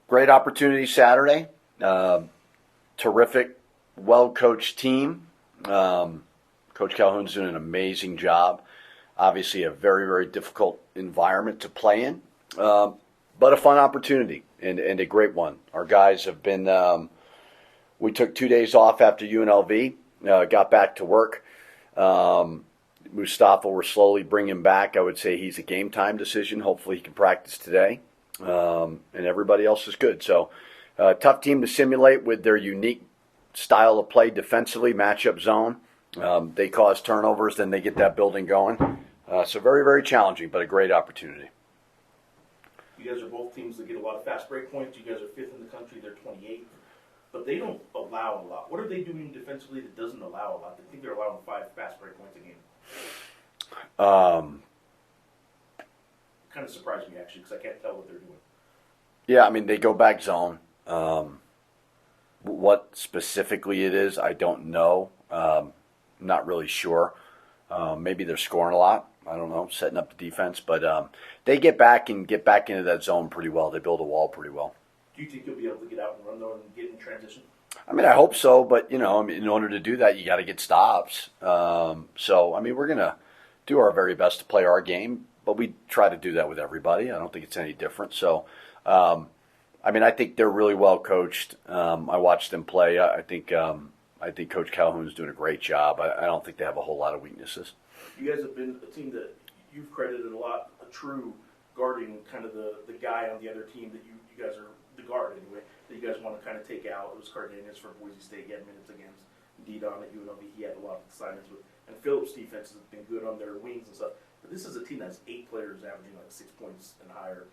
Great opportunity Saturday. Terrific, well-coached team. Coach Calhoun's doing an amazing job. Obviously, a very, very difficult environment to play in, but a fun opportunity and a great one. Our guys have been. We took 2 days off after UNLV. Got back to work. Mustafa, we're slowly bringing back. I would say he's a game time decision. Hopefully, he can practice today, and everybody else is good. So, tough team to simulate with their unique style of play defensively, matchup zone. They cause turnovers, then they get that building going. So very, very challenging, but a great opportunity. You guys are both teams that get a lot of fast break points. You guys are 5th in the country. They're 28th. But they don't allow a lot. What are they doing defensively that doesn't allow a lot? I think they're allowing 5 fast break points a game. Kind of surprised me, actually, because I can't tell what they're doing. Yeah, I mean, they go back zone. What specifically it is, I don't know. Not really sure. Maybe they're scoring a lot. I don't know, setting up the defense. But they get back into that zone pretty well. They build a wall pretty well. Do you think you'll be able to get out and run though and get in transition? I mean, I hope so. But, in order to do that, you got to get stops. So, I mean, we're going to do our very best to play our game. But we try to do that with everybody. I don't think it's any different. So, I mean, I think they're really well coached. I watched them play. I think Coach Calhoun's doing a great job. I don't think they have a whole lot of weaknesses. You guys have been a team that you've credited a lot, a true guarding kind of the guy on the other team that you guys are the guard anyway, that you guys want to kind of take out. It was Cardenas for Boise State. He had minutes against Didon at UNLV. He had a lot of assignments with, and Phillips' defense has been good on their wings and stuff. But this is a team that's 8 players averaging like 6 points and higher.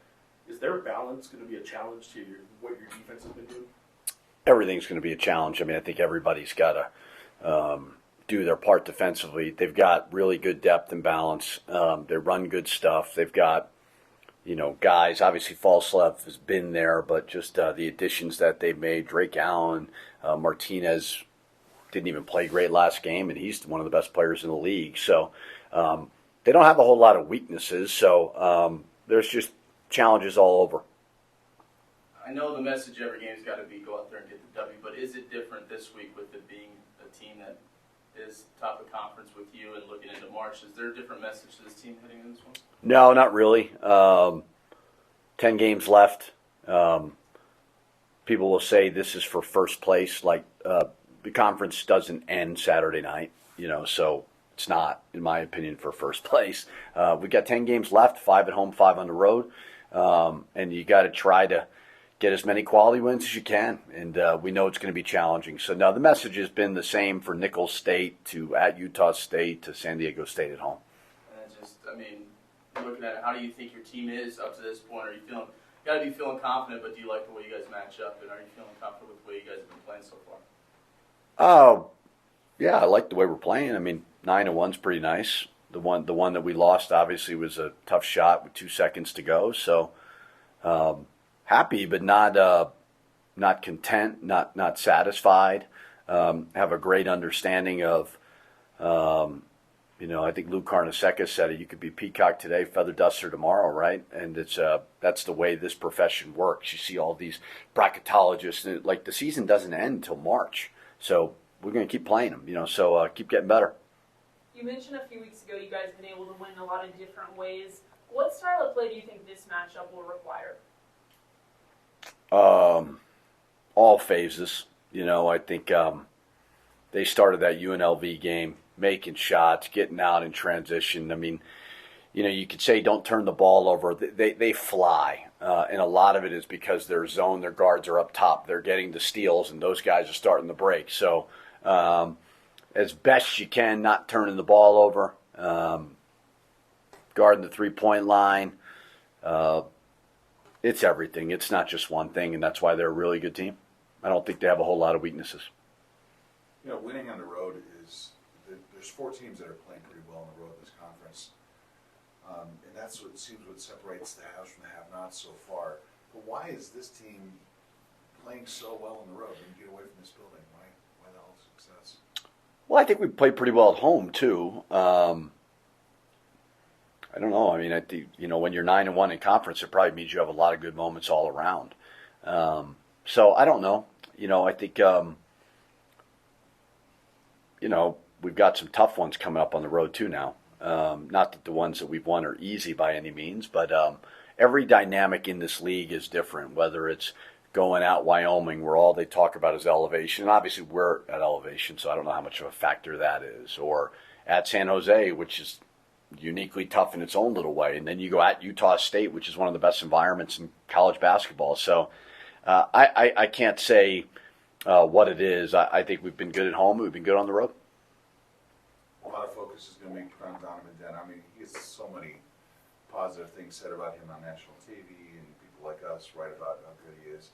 Is their balance going to be a challenge to what your defense has been doing? Everything's going to be a challenge. I mean, I think everybody's got to do their part defensively. They've got really good depth and balance. They run good stuff. They've got, guys. Obviously, Falslev has been there, but just the additions that they've made. Drake Allen, Martinez didn't even play great last game, and he's one of the best players in the league. So they don't have a whole lot of weaknesses. So there's just challenges all over. I know the message every game's got to be go out there and get the W, but is it different this week with it being a team that is top of conference with you and looking into March? Is there a different message to this team heading into this one? No, not really. 10 games left. People will say this is for first place. Like the conference doesn't end Saturday night, so it's not, in my opinion, for first place. We've got 10 games left, 5 at home, 5 on the road, and you got to try to get as many quality wins as you can, and we know it's going to be challenging. So, no, the message has been the same for Nicholls State to at Utah State to San Diego State at home. Looking at it, how do you think your team is up to this point? Are you got to be feeling confident, but do you like the way you guys match up, and are you feeling confident with the way you guys have been playing so far? Oh, yeah, I like the way we're playing. I mean, 9-1's pretty nice. The one that we lost obviously was a tough shot with 2 seconds to go. So happy, but not content, not satisfied. Have a great understanding of, I think Lou Carnesecca said it. You could be peacock today, feather duster tomorrow, right? And that's the way this profession works. You see all these bracketologists, and like the season doesn't end until March, so we're going to keep playing them. So keep getting better. You mentioned a few weeks ago you guys have been able to win in a lot of different ways. What style of play do you think this matchup will require? All phases. I think they started that UNLV game making shots, getting out in transition. I mean, you could say don't turn the ball over. They fly, and a lot of it is because their zone, their guards are up top. They're getting the steals, and those guys are starting the break. So as best you can, not turning the ball over, guarding the three-point line. It's everything. It's not just one thing, and that's why they're a really good team. I don't think they have a whole lot of weaknesses. Winning on the road is there's 4 teams that are playing pretty well on the road in this conference, and that's what seems what separates the haves from the have-nots so far. But why is this team playing so well on the road when you get away from this building? Why the whole success? Well, I think we played pretty well at home too. I don't know. I mean, I think, when you're 9-1 in conference, it probably means you have a lot of good moments all around. So I don't know. I think, we've got some tough ones coming up on the road too now. Not that the ones that we've won are easy by any means, but every dynamic in this league is different, whether it's going out Wyoming where all they talk about is elevation. And obviously we're at elevation, so I don't know how much of a factor that is. Or at San Jose, which is uniquely tough in its own little way. And then you go at Utah State, which is one of the best environments in college basketball. So I can't say what it is. I think we've been good at home. We've been good on the road. A lot of focus is going to be put on Donovan Den. I mean, he has so many positive things said about him on national TV, and people like us write about how good he is.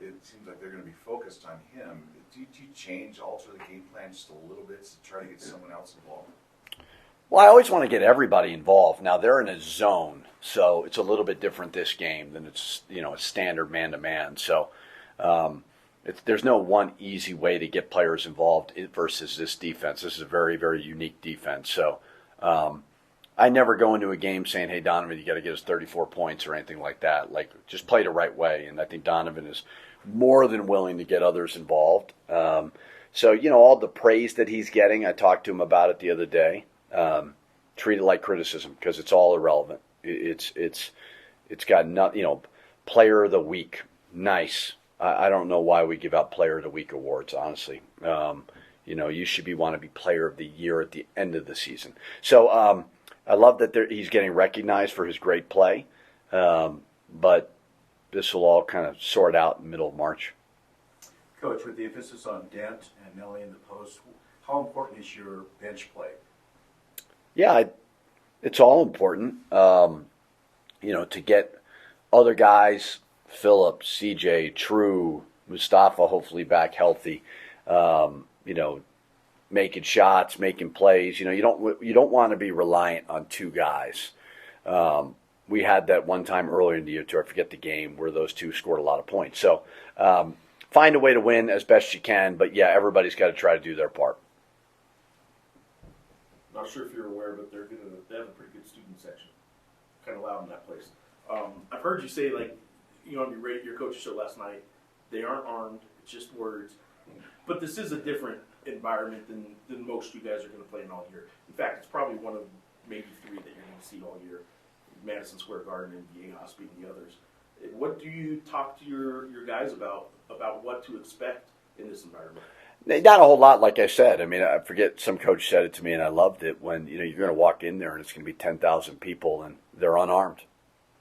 It seems like they're going to be focused on him. Do you alter the game plan just a little bit to try to get someone else involved? Well, I always want to get everybody involved. Now, they're in a zone, so it's a little bit different this game than it's, a standard man-to-man. So there's no one easy way to get players involved versus this defense. This is a very, very unique defense. So I never go into a game saying, hey, Donovan, you got to get us 34 points or anything like that. Like, just play the right way. And I think Donovan is more than willing to get others involved. So, all the praise that he's getting, I talked to him about it the other day. Treat it like criticism because it's all irrelevant. It's got nothing, player of the week. Nice. I don't know why we give out player of the week awards, honestly. You should want to be player of the year at the end of the season. So I love that he's getting recognized for his great play. But this will all kind of sort out in the middle of March. Coach, with the emphasis on Dent and Nelly in the post, how important is your bench play? Yeah, it's all important. To get other guys, Phillip, CJ, True, Mustafa, hopefully back healthy. Making shots, making plays. You don't want to be reliant on two guys. We had that one time earlier in the year, too. I forget the game where those two scored a lot of points. So find a way to win as best you can. But yeah, everybody's got to try to do their part. Not sure if you're aware, but they have a pretty good student section, kind of loud in that place. I've heard you say, on your coach's show last night, they aren't armed, it's just words. But this is a different environment than most you guys are going to play in all year. In fact, it's probably one of maybe three that you're going to see all year. Madison Square Garden and Viejas being the others. What do you talk to your guys about what to expect in this environment? Not a whole lot, like I said. I mean, I forget, some coach said it to me, and I loved it, when, you're going to walk in there and it's going to be 10,000 people, and they're unarmed.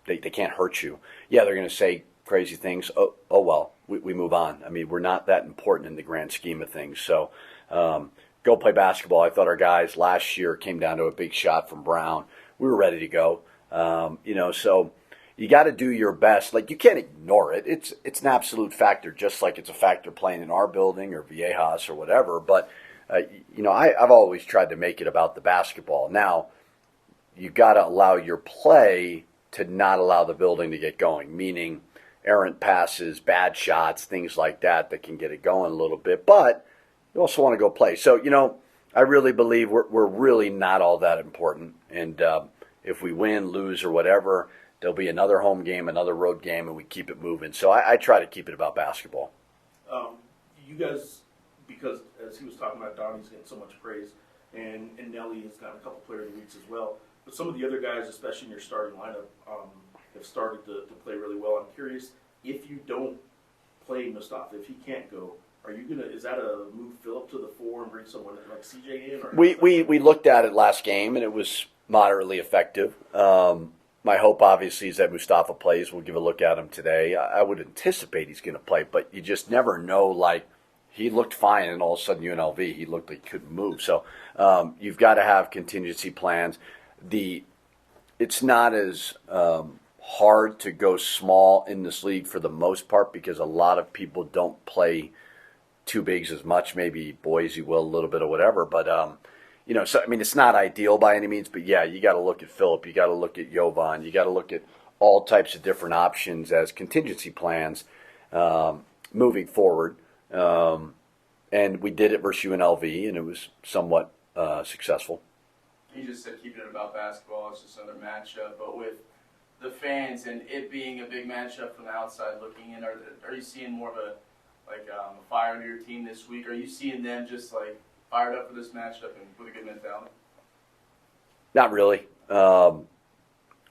They can't hurt you. Yeah, they're going to say crazy things. Oh well, we move on. I mean, we're not that important in the grand scheme of things. So go play basketball. I thought our guys last year came down to a big shot from Brown. We were ready to go. So you got to do your best. Like, you can't ignore it. It's an absolute factor, just like it's a factor playing in our building or Viejas or whatever. But, I've always tried to make it about the basketball. Now, you got to allow your play to not allow the building to get going, meaning errant passes, bad shots, things like that can get it going a little bit. But you also want to go play. So, I really believe we're really not all that important. And if we win, lose, or whatever, there'll be another home game, another road game, and we keep it moving. So I try to keep it about basketball. You guys, because as he was talking about, Donnie's getting so much praise, and Nelly has gotten a couple player of the weeks as well. But some of the other guys, especially in your starting lineup, have started to play really well. I'm curious, if you don't play Mustafa, if he can't go, is that a move Phillip to the 4 and bring someone like CJ in? Or We looked at it last game, and it was moderately effective. My hope, obviously, is that Mustafa plays. We'll give a look at him today. I would anticipate he's going to play, but you just never know. Like, he looked fine, and all of a sudden UNLV, he looked like he couldn't move. So you've got to have contingency plans. It's not as hard to go small in this league for the most part, because a lot of people don't play two bigs as much. Maybe Boise will a little bit or whatever, but so I mean, it's not ideal by any means. But yeah, you got to look at Phillip, you got to look at Jovan, you got to look at all types of different options as contingency plans moving forward. And we did it versus UNLV, and it was somewhat successful. You just said keeping it about basketball. It's just another matchup, but with the fans and it being a big matchup from the outside looking in, are you seeing more of a fire into your team this week? Are you seeing them just like fired up for this matchup and with a good mentality? Not really.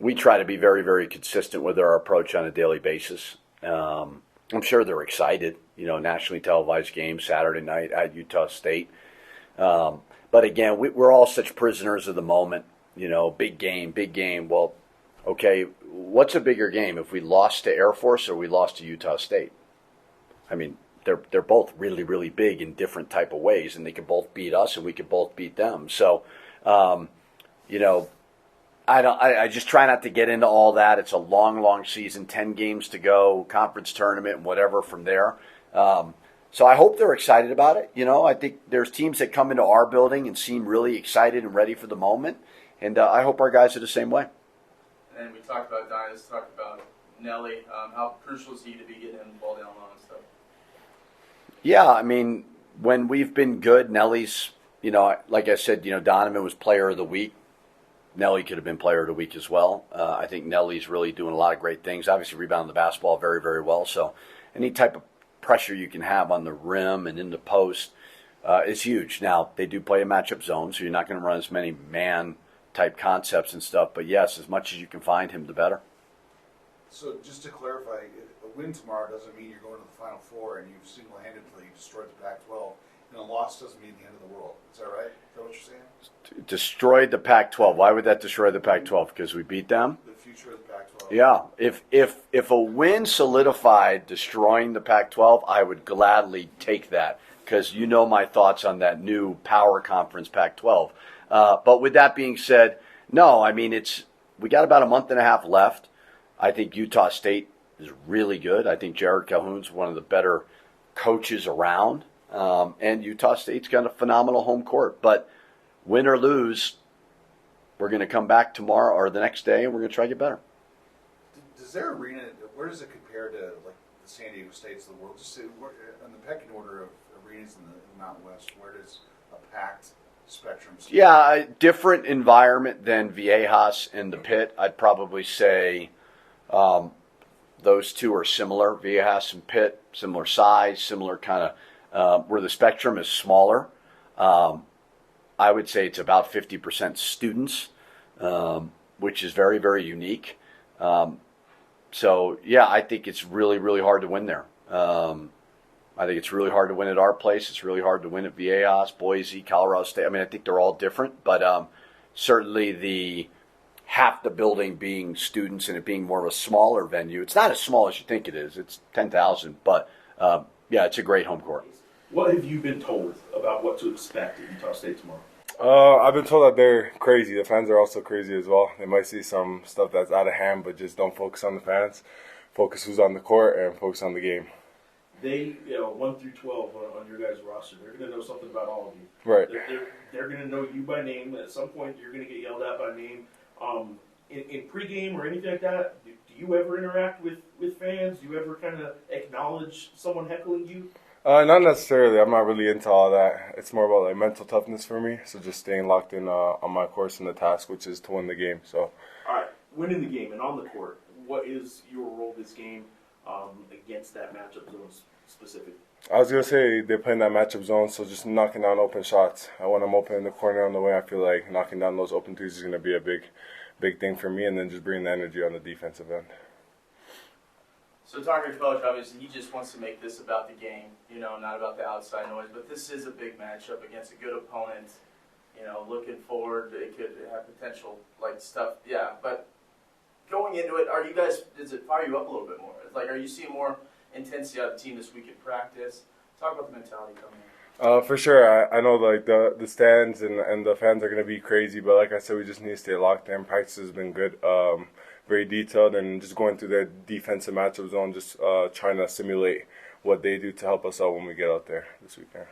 We try to be very, very consistent with our approach on a daily basis. I'm sure they're excited. Nationally televised game Saturday night at Utah State. But again, we're all such prisoners of the moment. Big game, big game. Well, okay, what's a bigger game? If we lost to Air Force or we lost to Utah State? I mean, they're both really, really big in different type of ways, and they could both beat us, and we could both beat them. So, I just try not to get into all that. It's a long, long season, 10 games to go, conference tournament, and whatever from there. So I hope they're excited about it. I think there's teams that come into our building and seem really excited and ready for the moment, and I hope our guys are the same way. And we talked about Dias, let's talk about Nelly. How crucial is he to be getting him the ball down low and stuff? Yeah, I mean, when we've been good, Nelly's, like I said, Donovan was player of the week. Nelly could have been player of the week as well. I think Nelly's really doing a lot of great things. Obviously, rebounding the basketball very, very well. So any type of pressure you can have on the rim and in the post is huge. Now, they do play a matchup zone, so you're not going to run as many man-type concepts and stuff. But, yes, as much as you can find him, the better. So just to clarify, a win tomorrow doesn't mean you're going to the Final Four and you've single-handedly destroyed the Pac-12. And a loss doesn't mean the end of the world. Is that right? Is that what you're saying? Destroyed the Pac-12. Why would that destroy the Pac-12? Because we beat them? The future of the Pac-12. Yeah. If a win solidified destroying the Pac-12, I would gladly take that because my thoughts on that new power conference Pac-12. But with that being said, no, I mean, we got about a month and a half left. I think Utah State is really good. I think Jared Calhoun's one of the better coaches around. And Utah State's got a phenomenal home court. But win or lose, we're going to come back tomorrow or the next day, and we're going to try to get better. Does their arena, where does it compare to like the San Diego States of the world? Just say, on the pecking order of arenas in the Mountain West, where does a packed Spectrum stand? Yeah, a different environment than Viejas and the Pit. I'd probably say those two are similar. Viejas and Pit, similar size, similar kind of where the Spectrum is smaller. I would say it's about 50% students, which is very, very unique. So, yeah, I think it's really, really hard to win there. I think it's really hard to win at our place. It's really hard to win at Viejas, Boise, Colorado State. I mean, I think they're all different, but certainly the half the building being students and it being more of a smaller venue. It's not as small as you think it is. It's 10,000, but yeah, it's a great home court. What have you been told about what to expect at Utah State tomorrow? I've been told that they're crazy. The fans are also crazy as well. They might see some stuff that's out of hand, but just don't focus on the fans. Focus who's on the court and focus on the game. They, 1 through 12 on your guys' roster, they're going to know something about all of you. Right. They're going to know you by name. At some point, you're going to get yelled at by name. In pregame or anything like that, do you ever interact with fans? Do you ever kind of acknowledge someone heckling you? Not necessarily. I'm not really into all that. It's more about like mental toughness for me. So just staying locked in on my course and the task, which is to win the game. So. All right, winning the game and on the court. What is your role this game against that matchup zone specific? I was gonna say they're playing that matchup zone, so just knocking down open shots. When I'm open in the corner on the wing, I feel like knocking down those open threes is gonna be a big thing for me, and then just bringing the energy on the defensive end. So talking to Coach, obviously he just wants to make this about the game, not about the outside noise. But this is a big matchup against a good opponent. Looking forward, it could have potential stuff. Yeah, but going into it, does it fire you up a little bit more? Are you seeing more intensity out of the team this week in practice? Talk about the mentality coming in. For sure. I know the stands and the fans are going to be crazy, but like I said, we just need to stay locked in. Practice has been good, very detailed, and just going through their defensive matchup zone, just trying to simulate what they do to help us out when we get out there this weekend.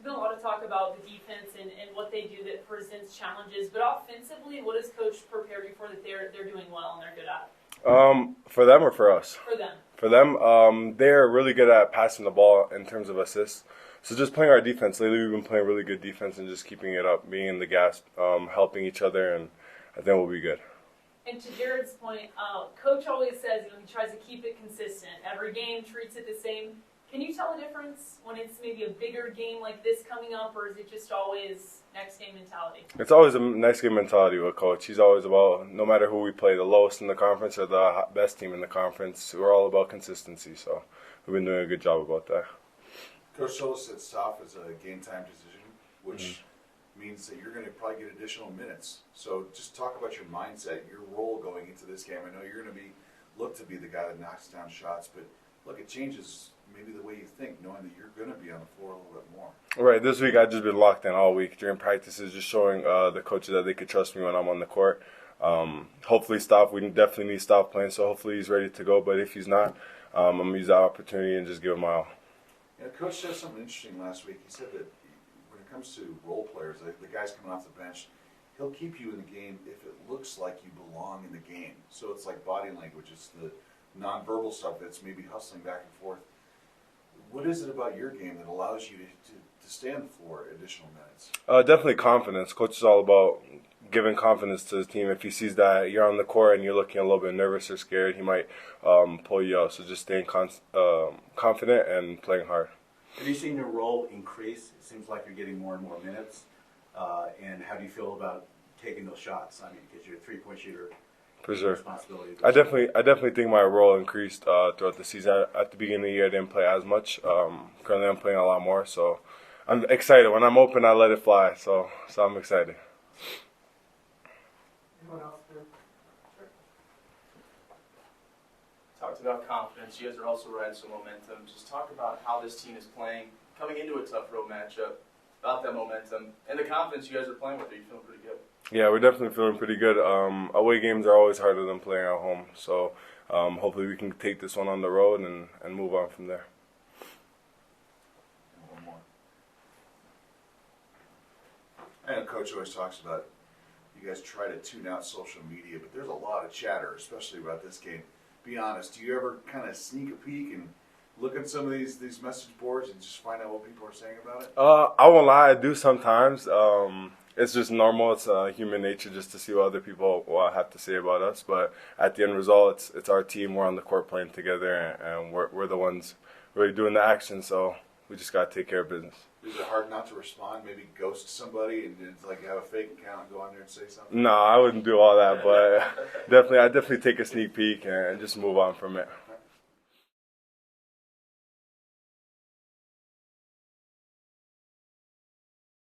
There's been a lot of talk about the defense and what they do that presents challenges, but offensively, what does Coach prepare you for that they're doing well and they're good at? For them or for us? For them. For them, they're really good at passing the ball in terms of assists. So just playing our defense. Lately, we've been playing really good defense and just keeping it up, being in the gas, helping each other, and I think we'll be good. And to Jared's point, Coach always says, he tries to keep it consistent. Every game treats it the same. Can you tell the difference when it's maybe a bigger game like this coming up, or is it just always next game mentality? It's always a next game mentality with Coach. He's always about, no matter who we play, the lowest in the conference or the best team in the conference, we're all about consistency. So we've been doing a good job about that. Coach Solis said stop is a game time decision, which means that you're going to probably get additional minutes. So just talk about your mindset, your role going into this game. I know you're going to look to be the guy that knocks down shots, but look, it changes maybe the way you think, knowing that you're going to be on the floor a little bit more. Right, this week I've just been locked in all week during practices, just showing the coaches that they could trust me when I'm on the court. Hopefully Staff, we definitely need Staff playing, so hopefully he's ready to go. But if he's not, I'm going to use that opportunity and just give him my all. Yeah, Coach said something interesting last week. He said that when it comes to role players, the guys coming off the bench, he'll keep you in the game if it looks like you belong in the game. So it's like body language. It's the nonverbal stuff that's maybe hustling back and forth. What is it about your game that allows you to stay on the floor additional minutes? Definitely confidence. Coach is all about giving confidence to his team. If he sees that you're on the court and you're looking a little bit nervous or scared, he might pull you out. So just staying confident and playing hard. Have you seen your role increase? It seems like you're getting more and more minutes. And how do you feel about taking those shots? I mean, because you're a three-point shooter. For sure. Responsibility. I definitely think my role increased throughout the season. At the beginning of the year, I didn't play as much. Currently, I'm playing a lot more. So I'm excited. When I'm open, I let it fly. So I'm excited. Anyone else there? Sure. Talked about confidence. You guys are also riding some momentum. Just talk about how this team is playing, coming into a tough road matchup, about that momentum, and the confidence you guys are playing with. Are you feeling pretty good? Yeah, we're definitely feeling pretty good. Away games are always harder than playing at home. So hopefully we can take this one on the road and move on from there. And one more. I know Coach always talks about you guys try to tune out social media, but there's a lot of chatter, especially about this game. Be honest, do you ever kind of sneak a peek and look at some of these message boards and just find out what people are saying about it? I won't lie, I do sometimes. It's just normal. It's human nature just to see what other people have to say about us. But at the end result, it's our team. We're on the court playing together, and we're the ones really doing the action. So we just got to take care of business. Is it hard not to respond? Maybe ghost somebody and like have a fake account and go on there and say something? No, I wouldn't do all that. But I definitely take a sneak peek and just move on from it.